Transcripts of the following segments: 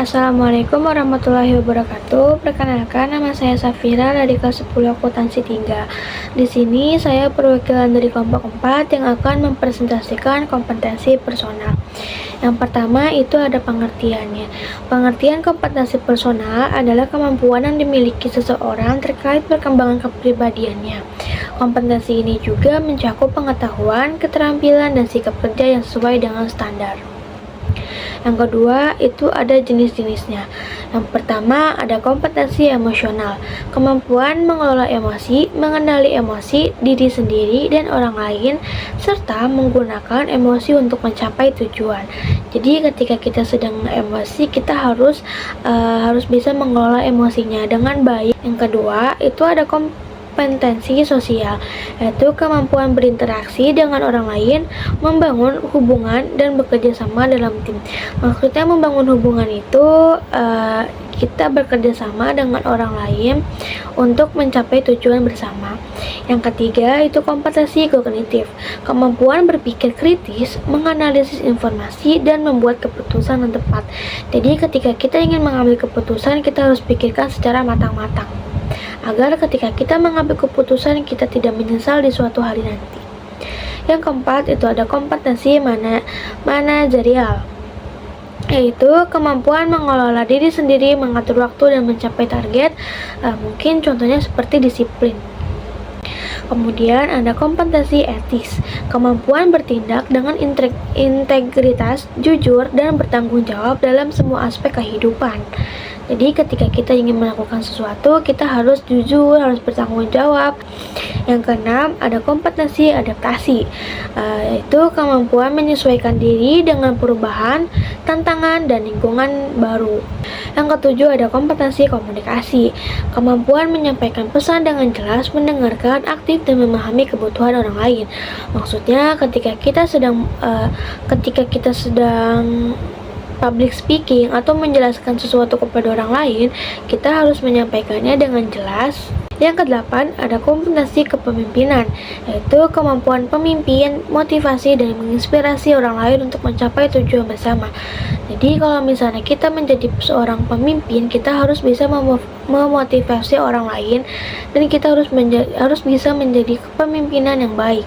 Assalamualaikum warahmatullahi wabarakatuh. Perkenalkan, nama saya Safira dari kelas 10 akuntansi 3. Di sini saya perwakilan dari kelompok 4 yang akan mempresentasikan kompetensi personal. Yang pertama itu ada pengertiannya. Pengertian kompetensi personal adalah kemampuan yang dimiliki seseorang terkait perkembangan kepribadiannya. Kompetensi ini juga mencakup pengetahuan, keterampilan, dan sikap kerja yang sesuai dengan standar. Yang kedua, itu ada jenis-jenisnya. Yang pertama, ada kompetensi emosional. Kemampuan mengelola emosi, mengenali emosi, diri sendiri dan orang lain, serta menggunakan emosi untuk mencapai tujuan. Jadi, ketika kita sedang emosi, kita harus bisa mengelola emosinya dengan baik. Yang kedua, itu ada kompetensi sosial, yaitu kemampuan berinteraksi dengan orang lain, membangun hubungan, dan bekerja sama dalam tim. Maksudnya membangun hubungan itu kita bekerja sama dengan orang lain untuk mencapai tujuan bersama. Yang ketiga itu kompetensi kognitif, kemampuan berpikir kritis, menganalisis informasi, dan membuat keputusan yang tepat. Jadi ketika kita ingin mengambil keputusan, kita harus pikirkan secara matang-matang agar ketika kita mengambil keputusan kita tidak menyesal di suatu hari nanti. Yang keempat itu ada kompetensi manajerial, yaitu kemampuan mengelola diri sendiri, mengatur waktu, dan mencapai target. Mungkin contohnya seperti disiplin. Kemudian ada kompetensi etis, kemampuan bertindak dengan integritas, jujur, dan bertanggung jawab dalam semua aspek kehidupan. Jadi ketika kita ingin melakukan sesuatu, kita harus jujur, harus bertanggung jawab. Yang keenam, ada kompetensi adaptasi, yaitu kemampuan menyesuaikan diri dengan perubahan, tantangan, dan lingkungan baru. Yang ketujuh, ada kompetensi komunikasi, kemampuan menyampaikan pesan dengan jelas, mendengarkan, aktif, dan memahami kebutuhan orang lain. Maksudnya ketika kita sedang public speaking atau menjelaskan sesuatu kepada orang lain, kita harus menyampaikannya dengan jelas. Yang kedelapan, ada kompetensi kepemimpinan, yaitu kemampuan pemimpin, motivasi, dan menginspirasi orang lain untuk mencapai tujuan bersama. Jadi kalau misalnya kita menjadi seorang pemimpin, kita harus bisa memotivasi orang lain, dan kita harus bisa menjadi kepemimpinan yang baik.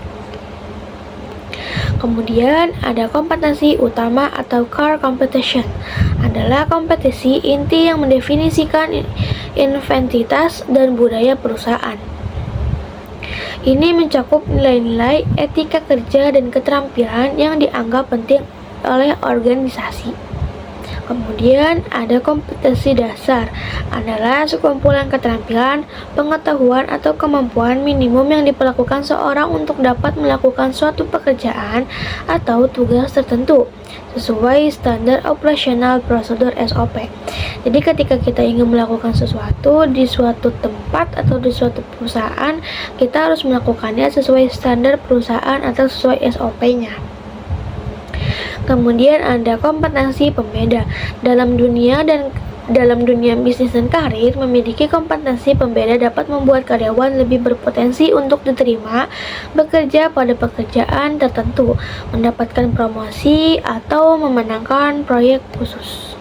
Kemudian ada kompetensi utama atau core competition, adalah kompetisi inti yang mendefinisikan inventitas dan budaya perusahaan. Ini mencakup nilai-nilai etika kerja dan keterampilan yang dianggap penting oleh organisasi. Kemudian ada kompetensi dasar, adalah sekumpulan keterampilan, pengetahuan, atau kemampuan minimum yang diperlakukan seorang untuk dapat melakukan suatu pekerjaan atau tugas tertentu sesuai standar operasional prosedur SOP. Jadi ketika kita ingin melakukan sesuatu di suatu tempat atau di suatu perusahaan, kita harus melakukannya sesuai standar perusahaan atau sesuai SOP-nya. Kemudian ada kompetensi pembeda. Dalam dunia bisnis dan karir, memiliki kompetensi pembeda dapat membuat karyawan lebih berpotensi untuk diterima bekerja pada pekerjaan tertentu, mendapatkan promosi, atau memenangkan proyek khusus.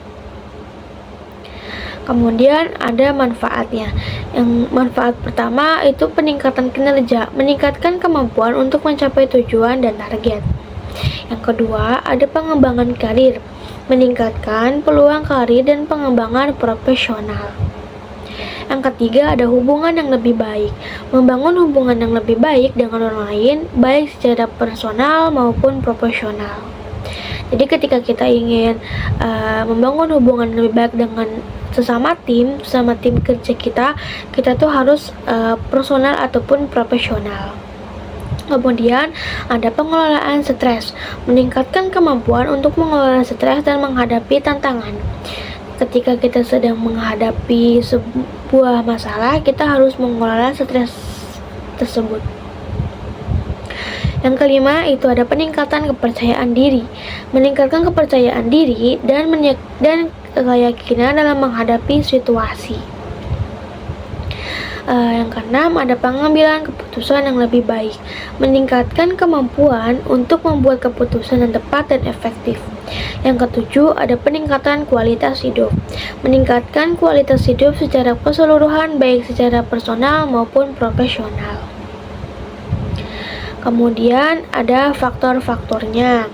Kemudian ada manfaatnya. Yang manfaat pertama itu peningkatan kinerja, meningkatkan kemampuan untuk mencapai tujuan dan target. Yang kedua, ada pengembangan karir, meningkatkan peluang karir dan pengembangan profesional. Yang ketiga, ada hubungan yang lebih baik, membangun hubungan yang lebih baik dengan orang lain, baik secara personal maupun profesional. Jadi ketika kita ingin membangun hubungan yang lebih baik dengan sesama tim kerja kita tuh harus personal ataupun profesional. Kemudian ada pengelolaan stres, meningkatkan kemampuan untuk mengelola stres dan menghadapi tantangan. Ketika kita sedang menghadapi sebuah masalah, kita harus mengelola stres tersebut. Yang kelima itu ada peningkatan kepercayaan diri, meningkatkan kepercayaan diri dan keyakinan dalam menghadapi situasi. Yang keenam ada pengambilan keputusan yang lebih baik, meningkatkan kemampuan untuk membuat keputusan yang tepat dan efektif. Yang ketujuh, ada peningkatan kualitas hidup. Meningkatkan kualitas hidup secara keseluruhan baik secara personal maupun profesional. Kemudian ada faktor-faktornya.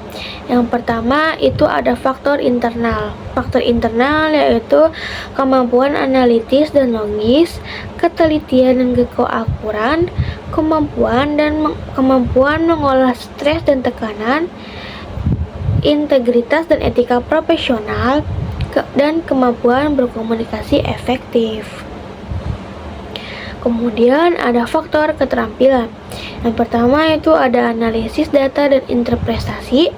Yang pertama itu ada faktor internal. Faktor internal yaitu kemampuan analitis dan logis, ketelitian dan keakuran, kemampuan mengolah stres dan tekanan, integritas dan etika profesional, dan kemampuan berkomunikasi efektif. Kemudian ada faktor keterampilan. Yang pertama itu ada analisis data dan interpretasi,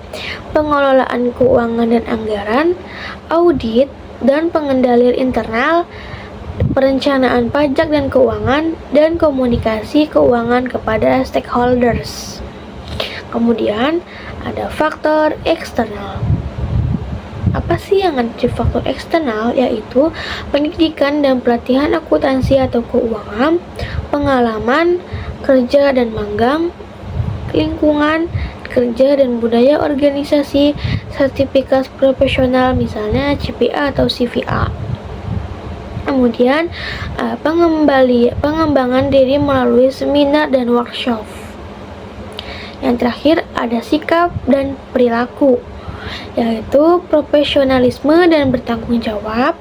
pengelolaan keuangan dan anggaran, audit dan pengendalian internal, perencanaan pajak dan keuangan, dan komunikasi keuangan kepada stakeholders. Kemudian ada faktor eksternal. Apa sih yang ada di faktor eksternal? Yaitu pendidikan dan pelatihan akuntansi atau keuangan, pengalaman kerja dan magang, lingkungan kerja dan budaya organisasi, sertifikat profesional misalnya CPA atau CVA. Kemudian pengembangan diri melalui seminar dan workshop. Yang terakhir ada sikap dan perilaku, yaitu profesionalisme dan bertanggung jawab,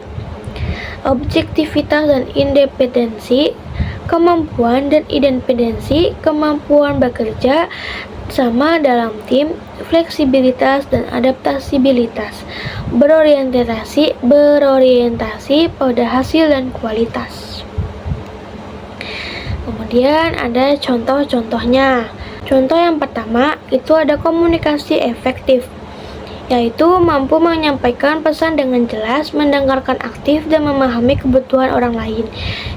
objektivitas dan independensi, kemampuan dan independensi, kemampuan bekerja sama dalam tim, fleksibilitas dan adaptabilitas, berorientasi pada hasil dan kualitas. Kemudian ada contoh-contohnya. Contoh yang pertama itu ada komunikasi efektif, yaitu mampu menyampaikan pesan dengan jelas, mendengarkan aktif, dan memahami kebutuhan orang lain.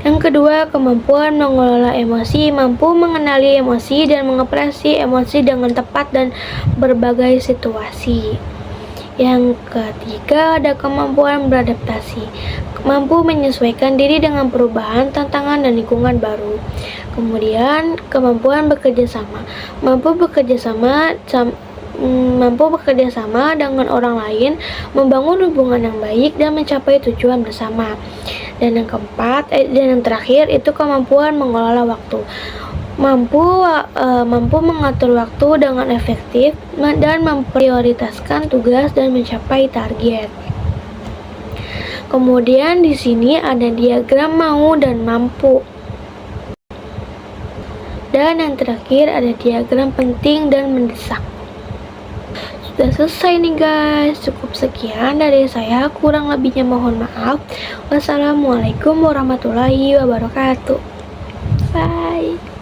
Yang kedua, kemampuan mengelola emosi, mampu mengenali emosi dan mengekspresi emosi dengan tepat dan berbagai situasi. Yang ketiga, ada kemampuan beradaptasi, mampu menyesuaikan diri dengan perubahan, tantangan, dan lingkungan baru. Kemudian, kemampuan bekerja sama, mampu bekerja sama dengan orang lain, membangun hubungan yang baik, dan mencapai tujuan bersama. Dan yang keempat, dan yang terakhir itu kemampuan mengelola waktu, mampu mengatur waktu dengan efektif dan memprioritaskan tugas dan mencapai target. Kemudian di sini ada diagram mau dan mampu. Dan yang terakhir ada diagram penting dan mendesak. Sudah selesai nih guys, cukup sekian dari saya, kurang lebihnya mohon maaf. Wassalamualaikum warahmatullahi wabarakatuh. Bye.